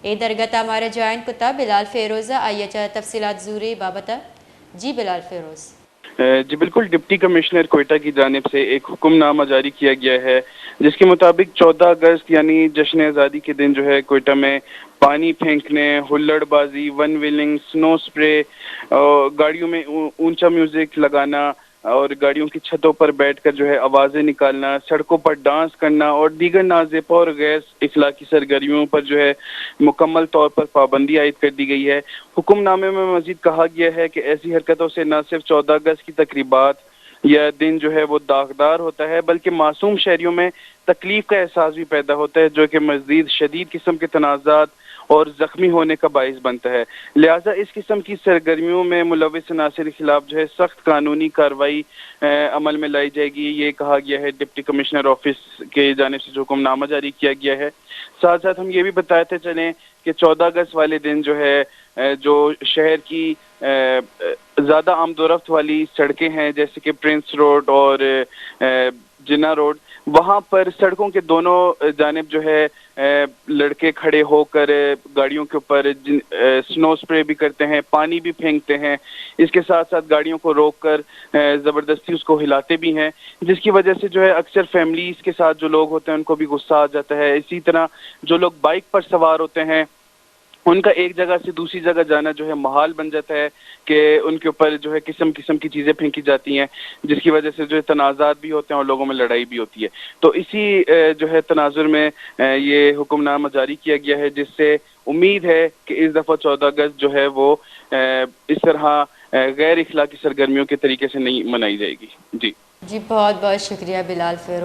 اے درگت ہمارے جوائن کتا بلال فیروز آئیے چاہ تفصیلات زوری بابتا جی بلال فیروز۔ جی بالکل، ڈپٹی کمشنر کوئٹہ کی جانب سے ایک حکم نامہ جاری کیا گیا ہے جس کے مطابق 14 اگست یعنی جشن آزادی کے دن جو ہے کوئٹہ میں پانی پھینکنے، ہلڑ بازی، ون ویلنگ، سنو سپرے، گاڑیوں میں اونچا میوزک لگانا اور گاڑیوں کی چھتوں پر بیٹھ کر جو ہے آوازیں نکالنا، سڑکوں پر ڈانس کرنا اور دیگر نازیبا اور غیر اخلاقی سرگرمیوں پر جو ہے مکمل طور پر پابندی عائد کر دی گئی ہے۔ حکم نامے میں مزید کہا گیا ہے کہ ایسی حرکتوں سے نہ صرف 14 اگست کی تقریبات یا دن جو ہے وہ داغدار ہوتا ہے بلکہ معصوم شہریوں میں تکلیف کا احساس بھی پیدا ہوتا ہے، جو کہ مزید شدید قسم کے تنازعات اور زخمی ہونے کا باعث بنتا ہے۔ لہٰذا اس قسم کی سرگرمیوں میں ملوث عناصر کے خلاف جو ہے سخت قانونی کارروائی عمل میں لائی جائے گی، یہ کہا گیا ہے ڈپٹی کمشنر آفس کی جانب سے جو حکم نامہ جاری کیا گیا ہے۔ ساتھ ساتھ ہم یہ بھی بتاتے چلیں کہ 14 اگست والے دن جو ہے جو شہر کی زیادہ آمد و رفت والی سڑکیں ہیں جیسے کہ پرنس روڈ اور جناح روڈ، وہاں پر سڑکوں کے دونوں جانب جو ہے لڑکے کھڑے ہو کر گاڑیوں کے اوپر سنو سپرے بھی کرتے ہیں، پانی بھی پھینکتے ہیں، اس کے ساتھ ساتھ گاڑیوں کو روک کر زبردستی اس کو ہلاتے بھی ہیں، جس کی وجہ سے جو ہے اکثر فیملیز کے ساتھ جو لوگ ہوتے ہیں ان کو بھی غصہ آ جاتا ہے۔ اسی طرح جو لوگ بائک پر سوار ہوتے ہیں ان کا ایک جگہ سے دوسری جگہ جانا جو ہے محال بن جاتا ہے کہ ان کے اوپر جو ہے قسم قسم کی چیزیں پھینکی جاتی ہیں، جس کی وجہ سے جو ہے تنازعات بھی ہوتے ہیں اور لوگوں میں لڑائی بھی ہوتی ہے۔ تو اسی جو ہے تناظر میں یہ حکم نامہ جاری کیا گیا ہے، جس سے امید ہے کہ اس دفعہ 14 اگست جو ہے وہ اس طرح غیر اخلاقی سرگرمیوں کے طریقے سے نہیں منائی جائے گی۔ جی جی بہت بہت شکریہ بلال فیروز۔